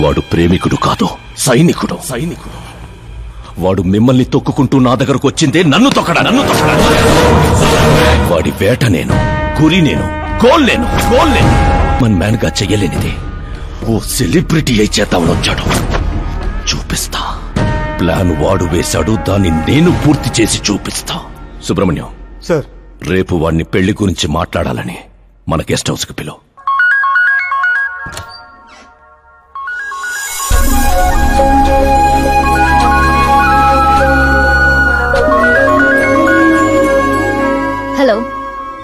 వాడు ప్రేమికుడు కాదు, సైనికుడు. వాడు మిమ్మల్ని తొక్కుకుంటూ నా దగ్గరకు వచ్చిందే నన్ను తొక్కడా. వాడి వేట నేను, గురి నేను, గోల్ నేను. మన మ్యాన్ గా చెయ్యలేనిది ఓ సెలబ్రిటీ అయి చేద్దామని వచ్చాడు. చూపిస్తా. ప్లాన్ వాడు వేశాడు, దాన్ని నేను పూర్తి చేసి చూపిస్తా. సుబ్రహ్మణ్యం సార్, రేపు వాడిని పెళ్లి గురించి మాట్లాడాలని మన గెస్ట్ హౌస్ కి పిలువు. హలో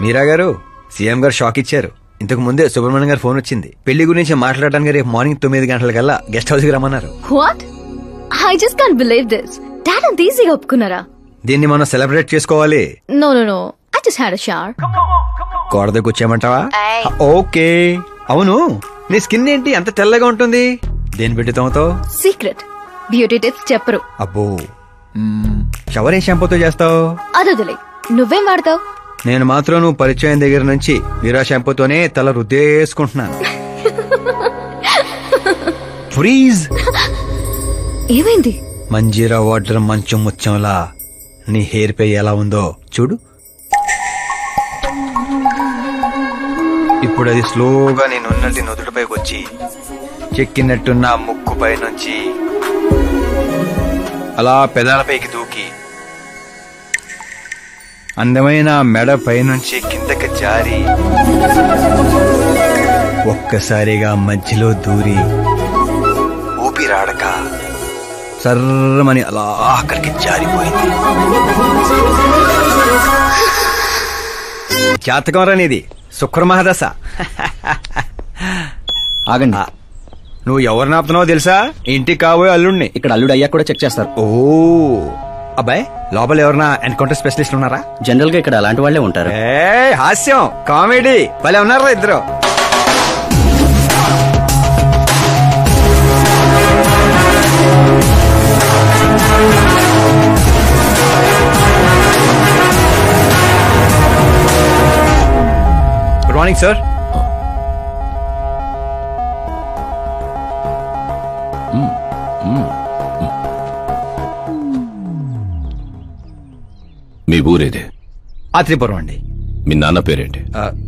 మీరా గారు, సీఎం గారు షాక్ ఇచ్చారు. ఇంతకు ముందే సుబ్రహ్మణ్యం గారు ఫోన్ వచ్చింది. పెళ్లి గురించి మాట్లాడడానికి రేపు మార్నింగ్ 9 గంటలకల్లా గెస్ట్ హౌస్ కి రమ్మన్నారు. What? I just can't believe this. Dad అంత ఈజీగా ఒప్పుకున్నారా? దీన్ని మనం సెలబ్రేట్ చేసుకోవాలి. No I just had a shower. కోడ దగ్గర కూర్చోమంటావా? ఓకే. అవును, నీ స్కిన్ ఏంటి అంత తెల్లగా ఉంటుంది? దేని పెట్టి తోమతో? సీక్రెట్ బ్యూటీ టిప్స్ చెప్పరు. అబ్బో, షవర్ ఏ షాంపూతో చేస్తావు? అదొదిలే, నువ్వేం వాడతావు? నేను మాత్రం నువ్వు పరిచయం దగ్గర నుంచి మీరా షాంపూతోనే తల రుద్దేసుకుంటున్నాను. ఫ్రీజ్. ఏమైంది? మంజీరా వాటర్ మంచం ముచ్చంలా నీ హెయిర్ పై ఎలా ఉందో చూడు. ఇప్పుడు అది స్లోగా నేను ఉన్నట్టు నుదుటిపైకి వచ్చి చెక్కినట్టున్న ముక్కు పై నుంచి అలా పెదాలపైకి దూకి అందమైన మెడ పైనుంచి కిందకి జారి ఒక్కసారిగా మధ్యలో దూరి ఊపిరాడక సర్రమని అలా అక్కడికి జారిపోయింది. జాతకం రానిది, శుక్రమహాదశ. ఆగండి, నువ్వు ఎవరు నాపుతున్నావో తెలుసా? ఇంటికి కాబోయే అల్లుడిని. ఇక్కడ అల్లుడు అయ్యా కూడా చెక్ చేస్తారు. ఓ అబ్బాయి, లోపల ఎవరన్నా ఎన్కౌంటర్ స్పెషలిస్ట్ ఉన్నారా? జనరల్ గా ఇక్కడ అలాంటి వాళ్లే ఉంటారు. హాస్యం, కామెడీ భలే ఉన్నారా ఇద్దరు? Good morning sir. మీ ఊరేదే? ఆత్రిపురం అండి. మీ నాన్న పేరేంటి?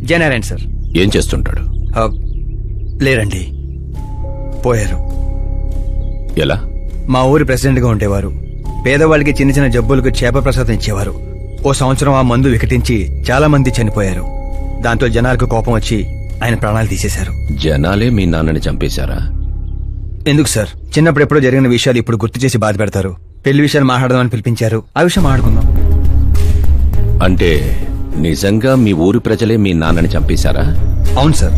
జయనారాయణ సార్. ఏం చేస్తుంటాడు? లేరండి, పోయారు. ఎలా? మా ఊరి ప్రెసిడెంట్ గా ఉండేవారు. పేదవాళ్ళకి చిన్న చిన్న జబ్బులకు చేప ప్రసాదం ఇచ్చేవారు. ఓ సంవత్సరం ఆ మందు వికటించి చాలా మంది చనిపోయారు. దాంతో జనాలకు కోపం వచ్చి ఆయన ప్రాణాలు తీసేశారు. జనాలే మీ నాన్నని చంపేశారా? ఎందుకు సార్, చిన్నప్పుడు ఎప్పుడో జరిగిన విషయాలు ఇప్పుడు గుర్తు చేసి బాధ పెడతారు. పెళ్లి విషయాలు మాట్లాడదామని పిలిపించారు, ఆ విషయం మాట్లాడుకుందాం. అంటే నిజంగా మీ ఊరి ప్రజలే మీ నాన్నని చంపేశారా? అవును సార్.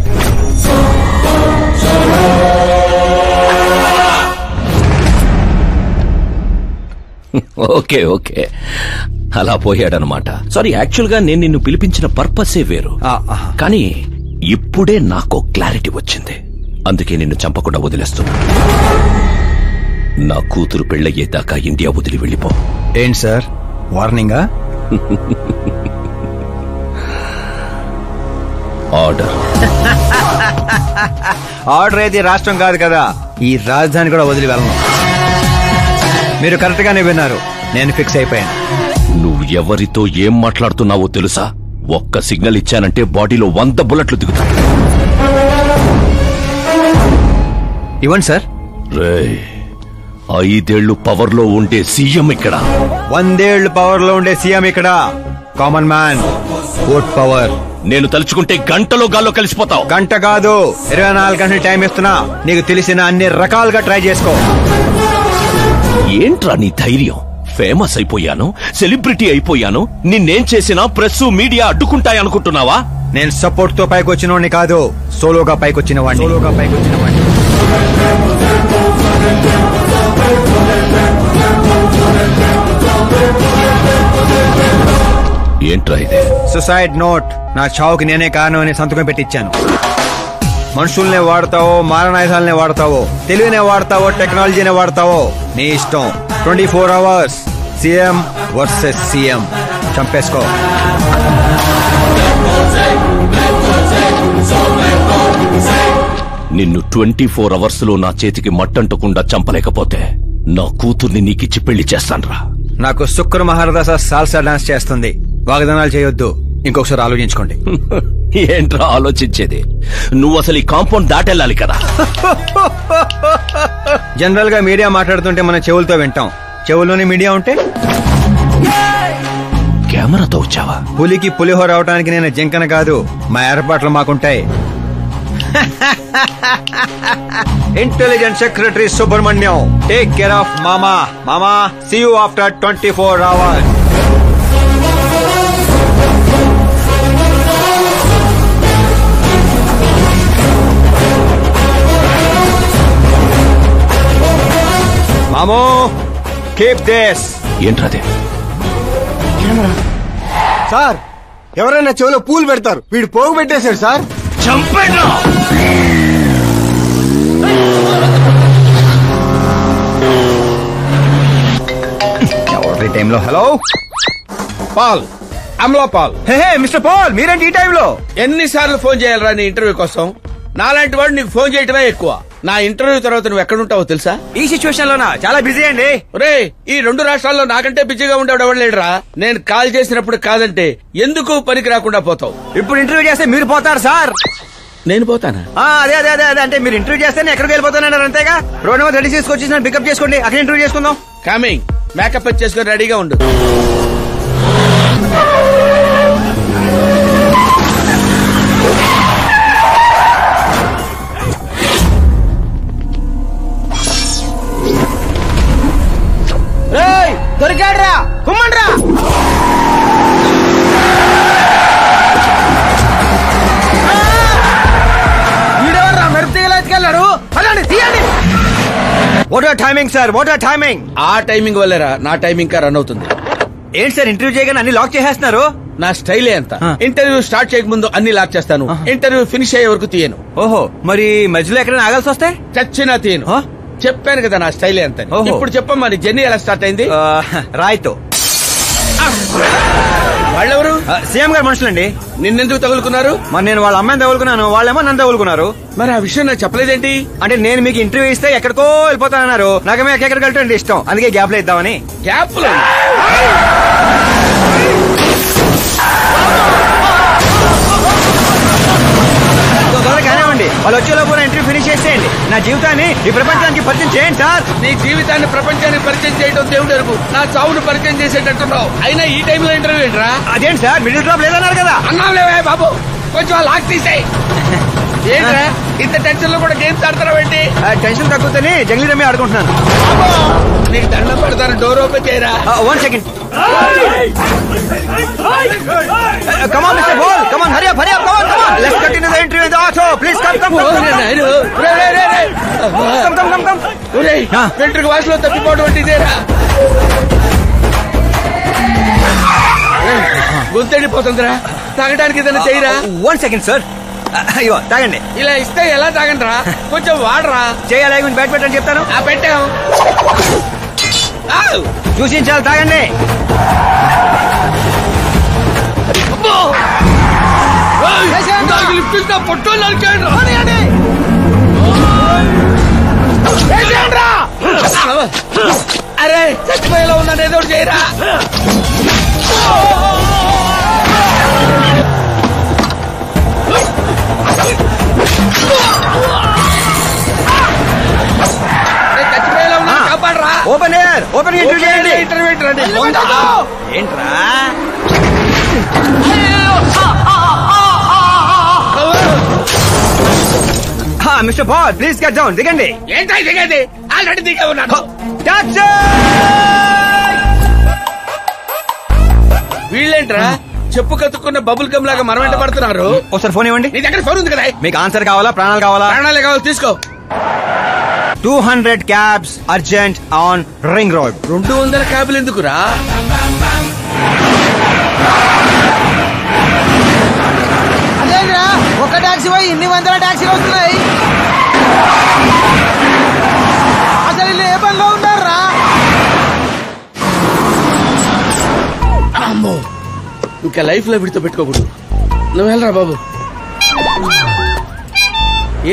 ఓకే ఓకే, అలా పోయాడనమాట. సారీ, యాక్చువల్ గా నేను నిన్ను పిలిపించిన పర్పసే వేరు. కానీ ఇప్పుడే నాకు క్లారిటీ వచ్చింది. అందుకే నిన్ను చంపకుండా వదిలేస్తున్నా. నా కూతురు పెళ్ళయ్యేదాకా ఇండియా వదిలి వెళ్ళిపో. ఏంటి సార్, వార్నింగా? ఆర్డర్. ఆర్డర్ అయితే రాష్ట్రం కాదు కదా, ఈ రాజధాని కూడా వదిలి వెళ్ళను. మీరు కరెక్ట్ గానే విన్నారు, నేను ఫిక్స్ అయిపోయాను. నువ్వు ఎవరితో ఏం మాట్లాడుతున్నావో తెలుసా? ఒక్క సిగ్నల్ ఇచ్చానంటే బాడీలో 100 బుల్లెట్లు దిగుతాయి. ఇవ్వండి సార్. రేయ్, 5 ఏళ్లు పవర్ లో ఉండే సీఎం ఇక్కడ, 100 ఏళ్లు పవర్ లో ఉండే సీఎం ఇక్కడ. Common man, vote power. నేను తలుచుకుంటే గంటలో గాల్లో కలిసిపోతావు. గంట కాదు, 24 గంటలు టైం ఇస్తున్నా. నీకు తెలిసిన అన్ని రకాలుగా ట్రై చేసుకో. ఏంట్రా నీ ధైర్యం? ఫేమస్ అయిపోయాను, సెలబ్రిటీ అయిపోయాను, నిన్నేం చేసినా ప్రెస్ మీడియా అడ్డుకుంటాయనుకుంటున్నావా? నేను సపోర్ట్ తో పైకొచ్చిన వాడిని కాదు, సోలోగా పైకొచ్చిన వాడిని. ఏంట్రా ఇది? Suicide note. నా చావుకి నేనే కారణం అని సంతకం పెట్టించాను. మనుషుల్నే వాడతావో, మారణాయుధాలనే వాడతావో, తెలివినే వాడతావో, టెక్నాలజీనే వాడతావో, నీ ఇష్టం. 24 అవర్స్ సీఎం వర్సెస్ సీఎం. చంపేసుకో. నిన్ను 24 అవర్స్ లో నా చేతికి మట్టంటకుండా చంపలేకపోతే నా కూతుర్ని నీకిచ్చి పెళ్లి చేస్తాన్రా. నాకు శుక్ర మహారదాస సాల్సా డాన్స్ చేస్తుంది. వాగ్దానాలు చేయొద్దు, ఇంకొకసారి ఆలోచించుకోండి. ఏంట్రా ఆలోచించేది? నువ్వు అసలు ఈ కాంపౌండ్ దాటెళ్ళాలి కదా. జనరల్ గా మీడియా మాట్లాడుతుంటే మన చెవులతో వింటాం, చెవుల్లోనే మీడియా ఉంటే కెమెరాతో వచ్చావా? పులికి పులిహోర అవడానికి నేను జింకన కాదు, మా ఏర్పాట్లు మాకుంటాయి. Intelligent secretary Subrahmanyam, take care of మామా. మామా, సీ యూ ఆఫ్టర్ 24 hours. మామో, కీప్ దిస్. ఏంట్రాదే? సార్, ఎవరైనా చెవిలో పూలు పెడతారు, వీడు పోగు పెట్టేశాడు సార్. చంపేనా? ఎవరి టైంలో? Hello Paul, Amla Paul. Hey mister Paul, మీరేంటి ఈ టైంలో? ఎన్నిసార్లు ఫోన్ చేయాలరా నీ ఇంటర్వ్యూ కోసం? నాలాంటి వాడు నీకు ఫోన్ చేయటమే ఎక్కువ. నా ఇంటర్వ్యూ తర్వాత నువ్వు ఎక్కడుంటావో తెలుసా? ఈ సిచ్యువేషన్ లోనా? చాలా బిజీ అండి. రే, ఈ 2 రాష్ట్రాల్లో నాకంటే బిజీగా ఉండేవాడు ఎవడు లేడురా. నేను కాల్ చేసినప్పుడు కాదంటే ఎందుకు పనికి రాకుండా పోతావు? ఇప్పుడు ఇంటర్వ్యూ చేస్తే మీరు పోతారు సార్. నేను పోతానా? అదే అదే అదే అదే అంటే మీరు ఇంటర్వ్యూ చేస్తే నేను ఎక్కడికి వెళ్ళిపోతానన్నారు అంతేగా. రోడ్ నెంబర్ 36 వచ్చేసి నన్ను పికప్ చేసుకోండి, అక్కడ ఇంటర్వ్యూ చేసుకుందాం. కమింగ్. మేకప్ చేసుకుని రెడీగా ఉండు. దొరికాడ్రా, కుమ్మండ్రా. వీడెవర్రా మెరుపు తీయలేసుకెళ్ళాడు? అలాంటి తీయండి. What are timing sir, what are timing? ఆ టైమింగ్ వల్లేరా నా టైమింగ్ కా రన్ అవుతుంది. ఏంటి సార్ ఇంటర్వ్యూ చేయగానే అన్ని లాక్ చేసేస్తున్నారు? నా స్టైలే అంత. ఇంటర్వ్యూ స్టార్ట్ చేయక ముందు అన్ని లాక్ చేస్తాను, ఇంటర్వ్యూ ఫినిష్ అయ్యే వరకు తీయను. ఓహో, మరి మధ్యలో ఎక్కడైనా ఆగాల్సి వస్తే? చచ్చినా తీయను. చెప్పాను కదా నా స్టైలే అంత. ఇప్పుడు చెప్పమ్మా, నీ జర్నీ ఎలా స్టార్ట్ అయింది? రాయ్తో. వాళ్ళెవరు? సీఎం గారు మనుషులండి. నిన్నెందుకు తగులుకున్నారు? మరి నేను వాళ్ళ అమ్మాయిని తగులుకున్నాను, వాళ్ళేమో నన్ను తగులుకున్నారు. మరి ఆ విషయం నాకు చెప్పలేదేంటి? అంటే నేను మీకు ఇంటర్వ్యూ ఇస్తే ఎక్కడికో వెళ్ళిపోతానన్నారు, నాకేమో ఎక్కడికి వెళ్ళటం ఇష్టం, అందుకే గ్యాప్ లో ఇద్దామని. గ్యాప్ లో కానివ్వండి, వాళ్ళు వచ్చేలోపు ఇంటర్వ్యూ ఫినిష్ చేసేయండి. నా జీవితాన్ని ఈ ప్రపంచానికి పరిచయం చేయండి సార్. నీ జీవితాన్ని ప్రపంచానికి పరిచయం చేయడం దేవుడు ఎరుగు. నా చావును పరిచయం చేసేటట్టున్నావు. అయినా ఈ టైంలో ఇంటర్వ్యూ ఏంట్రా? అదేంటి సార్, మిడిల్ డ్రాప్ లేదన్నారు కదా. అన్నావులేవే బాబు, కొంచెం లాక్ తీసేయి. ఏంట్రా ఇంత టెన్షన్ లో కూడా గేమ్స్ ఆడతారా? టెన్షన్ తగ్గుతుంది, జంగ్లీ రమ్మి ఆడుకుంటున్నాను. నీకు దండం పెడతాను, డోర్ ఓపెన్ చేయరా. 1 second. Come on, Mr. Ball. Come on, hurry up, hurry up. Come on, come on. Let's continue the interview in the auto. Please come, come, come. Come, come, come, come. వెంట్రుక వాసులో తప్పిపోవడం అంటే ఇదేరా? గొంతెండిపోతుందిరా, తాగడానికి ఏదైనా చేయరా? 1 second, sir. అయ్యో, తాగండి. ఇలా ఇస్తే ఎలా తాగండిరా? కొంచెం వాడరా. చేయాలి, బ్యాట్ పెట్టని చెప్తాను. పెట్టాం. చూసించాలి, తాగండి. పొట్టు అరే, చచ్చిపోయేలా ఉన్నాను, ఏదో చేయరా. చచ్చిపోయేలా ఉన్నా, కాపాడరా. ఓపెన్ ఎయిర్, ఓపెన్ ఇంటర్వ్యూ చేయండి. ఇంటర్వ్యూ ఏంట్రా? Mister ball, please get down. దిగండి. ఏంటో దిగండి, ఆల్రెడీ దిగా ఉన్నాను. వీళ్ళేంట్రా చెప్పు కత్తుకున్న బబుల్ గమ్ లాగా మనం వెంట పడుతున్నారు? ఒకసారి ఫోన్ ఇవ్వండి. నీ దగ్గర ఫోన్ ఉంది కదా. మీకు ఆన్సర్ కావాలా, ప్రాణాలు కావాలా? ప్రాణాలే కావాలి, తీసుకో. 200 cabs urgent on ring road. 200 క్యాబులు ఎందుకురా? అదేరా, ఒక టాక్సీ పోయి ఇన్ని 100 టాక్సీలు వస్తున్నాయి. అసలు వీళ్ళు ఏ పనిలో ఉన్నారా? అమ్మో, ఇంకా లైఫ్ లో విడితో పెట్టుకోకూడదు. నువ్వు వెళ్ళరా బాబు.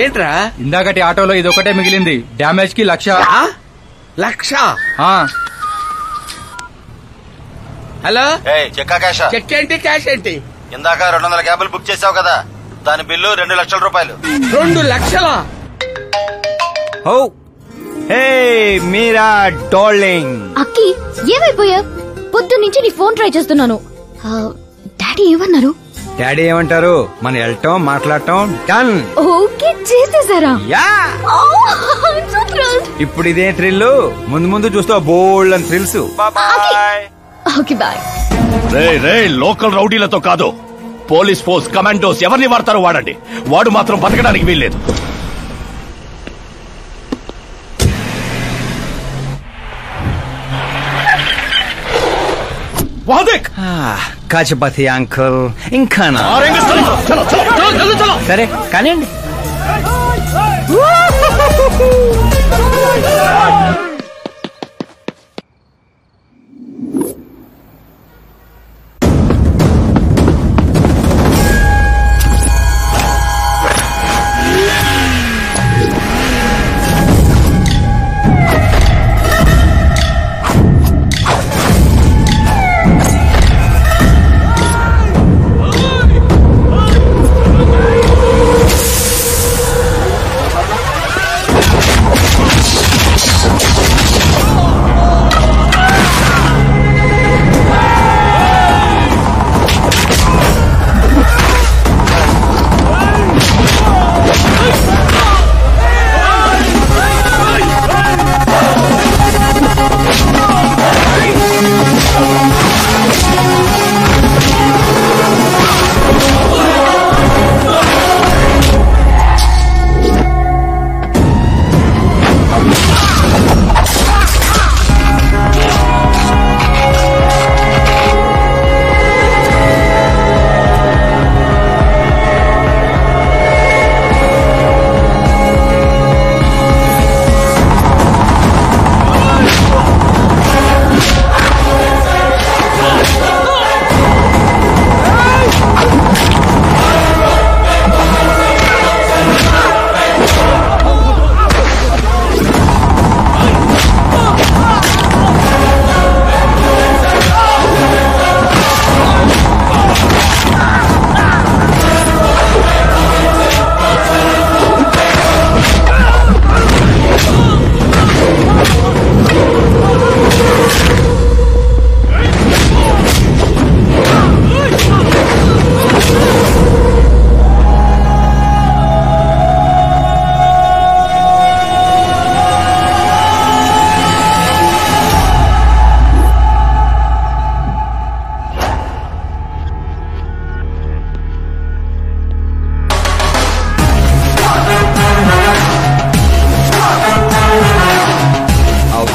ఏంట్రా? ఇందాకటి ఆటోలో ఇది ఒకటే మిగిలింది. డ్యామేజ్ కి 1,00,000. 1,00,000? హలో, చెక్కా క్యాషా? చెక్ ఏంటి, క్యాష్ ఏంటి? ఇందాక 200 క్యాబులు బుక్ చేసావు కదా, దాని బిల్లు 2 లక్షల రూపాయలు. 2 లక్షలా? ఓ హే మీరా డార్లింగ్. అక్కి ఏమైపోయా? పొద్దు నుంచి నీ ఫోన్ ట్రై చేస్తున్నాను. డాడీ ఏమన్నారు? డాడీ ఏమంటారు? మనం వెళ్ళటం మాట్లాడటం డన్. ఓకే చేసేసారా? యా. ఇప్పుడు ఇదే థ్రిల్, ముందు ముందు చూస్తావు బోల్డ్ అని థ్రిల్స్. Okay boy. రే లోకల్ రౌడీలతో కాదు, పోలీస్ ఫోర్స్ కమాండోస్ ఎవరిని వాడతారో వాడండి. వాడు మాత్రం బతకడానికి వీల్లేదు. కాచపతి అంకుల్ ఇంకా సరే కానివ్వండి.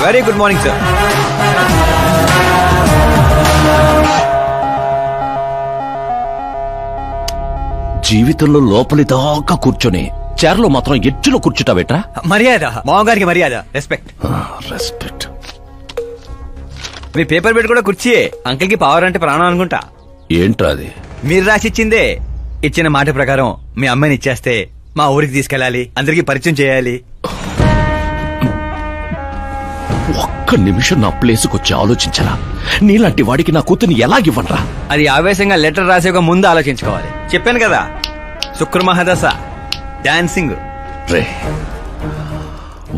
Very good morning sir. జీవితంలో లోపలి దాకా కూర్చొని చైర్లో మాత్రం ఎడ్జ్లో కూర్చుంటావేట్రా? మర్యాద, మామగారికి మర్యాద, రెస్పెక్ట్. రెస్పెక్ట్. మీ పేపర్ బెడ్ కూడా కుర్చీయే. అంకిల్ కి పవర్ అంటే ప్రాణం అనుకుంటా. ఏంట్రా అది? మీరు రాసిచ్చిందే. ఇచ్చిన మాట ప్రకారం మీ అమ్మాయిని ఇచ్చేస్తే మా ఊరికి తీసుకెళ్ళాలి, అందరికి పరిచయం చేయాలి. ఒక్క నిమిషం నా ప్లేసుకు వచ్చి ఆలోచించరా? నీలాంటి వాడికి నా కూతుర్ని ఎలాగివ్వనరా? అది ఆవేశంగా లెటర్ రాసే ముందు ఆలోచించుకోవాలి. చెప్పాను కదా, శుక్ర మహాదశ, డాన్సింగ్. రే,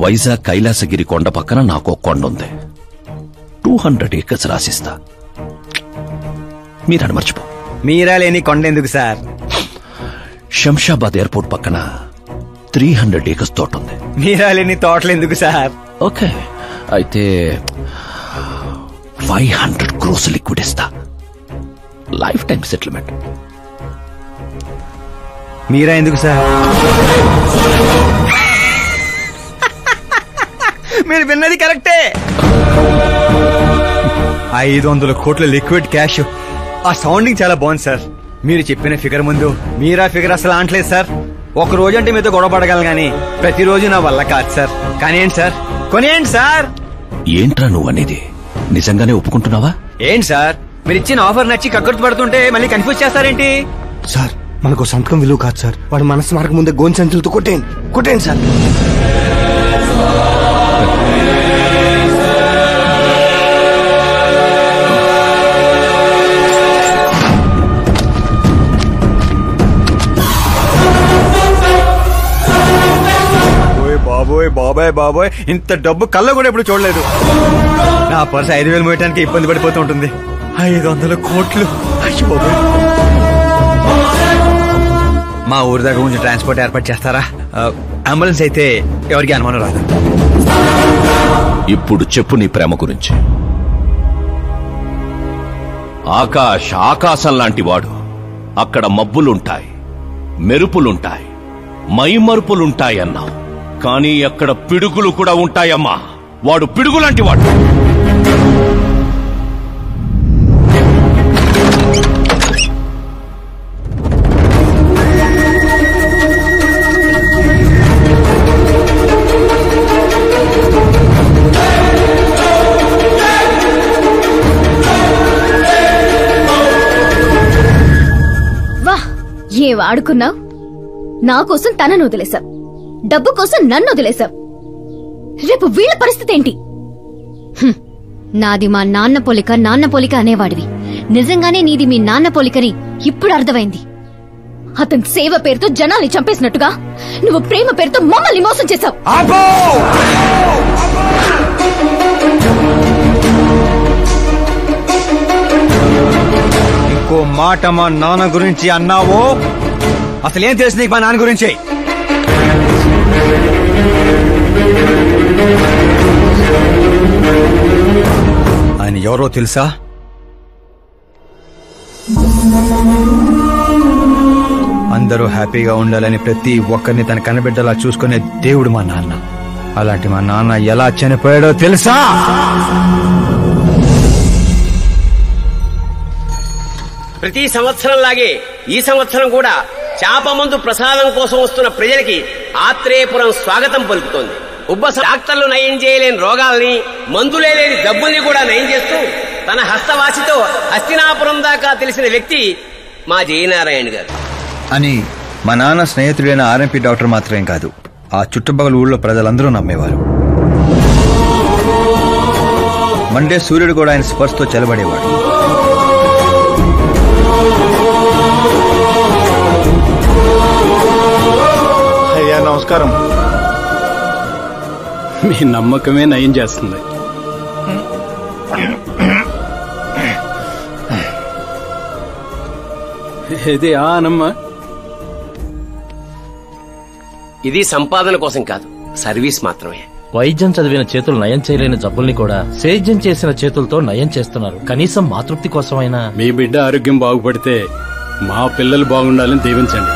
వైజాగ్ కైలాసగిరి కొండ పక్కన నాకు కొండ ఉంది. 200 acres రాసిస్తా. మీరని మర్చిపో. మీరా లేని కొండ ఎందుకు సార్? శంషాబాద్ ఎయిర్పోర్ట్ పక్కన 300 acres తోట ఉంది. మీరా లేని తోటలు ఎందుకు సార్? ఓకే, అయితే 500 crores లిక్విడ్ ఇస్తా. Life time settlement. మీరా ఎందుకు సార్? మీరు విన్నది కరెక్టే. 500 కోట్ల లిక్విడ్ క్యాష్. ఆ సౌండింగ్ చాలా బాగుంది సార్. మీరు చెప్పిన ఫిగర్ ముందు మీరా ఫిగర్ అసలు ఆంటలేదు సార్. ఒక రోజు అంటే మీతో గొడవ పడగలను గానీ ప్రతిరోజు నా వల్ల కాదు సార్. కానివ్వండి సార్, కొనియండి సార్. ఏంట్రా నువ్వు అనేది? నిజంగానే ఒప్పుకుంటున్నావా? ఏంటి సార్, మీరు ఇచ్చిన ఆఫర్ నచ్చి కక్కుర్తి పడుతుంటే మళ్ళీ కన్ఫ్యూజ్ చేస్తారేంటి? సార్, మనకు సంతకం విలువ కాదు సార్. వాడు మనసు మార్గం ముందే గోన్ సంచులతో కొట్టేయండి సార్. బాబాయ్ ఇంత డబ్బు కళ్ళ కూడా ఎప్పుడు చూడలేదు. నా పర్సు 5,000 మోయటానికి ఇబ్బంది పడిపోతూ ఉంటుంది. 500 కోట్లు. అయ్యో బాబాయ్. మా ఊరి దగ్గర కొంచెం ట్రాన్స్పోర్ట్ ఏర్పాటు చేస్తారా? అంబులెన్స్ అయితే ఎవరికి అనుమానం రాదు. ఇప్పుడు చెప్పు నీ ప్రేమ గురించి. ఆకాశం లాంటి వాడు. అక్కడ మబ్బులుంటాయి, మెరుపులుంటాయి, మైమరుపులుంటాయి అన్నావు. కానీ అక్కడ పిడుగులు కూడా ఉంటాయమ్మా. వాడు పిడుగులాంటి వాడు. వాహ్, ఏం ఆడుకున్నావు? నా కోసం తనను వదిలేశావు, డబ్బు కోసం నన్ను వదిలేశావు. రేపు వీళ్ళ పరిస్థితి ఏంటి? నాది మా నాన్న పోలిక అనేవాడివి. నిజంగానే నీది మీ నాన్న పోలికని ఇప్పుడు అర్థమైంది. అతని సేవ పేరుతో జనాల్ని చంపేసినట్టుగా నువ్వు ప్రేమ పేరుతో మమ్మల్ని మోసం చేశావు. ఇంకో మాట మా నాన్న గురించి అన్నావో అసలేం తెలుసు నీకు మా నాన్న గురించి? ఆయన ఎవరో తెలుసా? అందరూ హ్యాపీగా ఉండాలని ప్రతి ఒక్కరిని తన కనబిడ్డలా చూసుకునే దేవుడు మా నాన్న. అలాంటి మా నాన్న ఎలా చనిపోయాడో తెలుసా? ప్రతి సంవత్సరంలాగే ఈ సంవత్సరం కూడా చేప మందు ప్రసాదం కోసం వస్తున్న ప్రజలకి ఆత్రేయపురం స్వాగతం పలుకుతోంది. డాక్టర్లు నయం చేయలేని రోగాల్ని, మందులే లేని జబ్బుల్ని కూడా నయం చేస్తూ తన హస్తవాసితో హస్తినాపురం దాకా తెలిసిన వ్యక్తి మా జయనారాయణ గారు అని మా నాన్న స్నేహితుడైన ఆర్ఎంపీ డాక్టర్ మాత్రమే కాదు, ఆ చుట్టుపక్కల ఊళ్ళో ప్రజలందరూ నమ్మేవారు. మండే సూర్యుడు కూడా ఆయన స్పర్శతో చెలబడేవాడు. అయ్యా నమస్కారం. మీ నమ్మకమే నయం చేస్తుంది. ఇది ఆనమ్మ. ఇది సంపాదన కోసం కాదు, సర్వీస్ మాత్రమే. వైద్యం చదివిన చేతులు నయం చేయలేని జబ్బుల్ని కూడా సేద్యం చేసిన చేతులతో నయం చేస్తున్నారు. కనీసం మాతృప్తి కోసమైనా. మీ బిడ్డ ఆరోగ్యం బాగుపడితే మా పిల్లలు బాగుండాలని దీవించండి.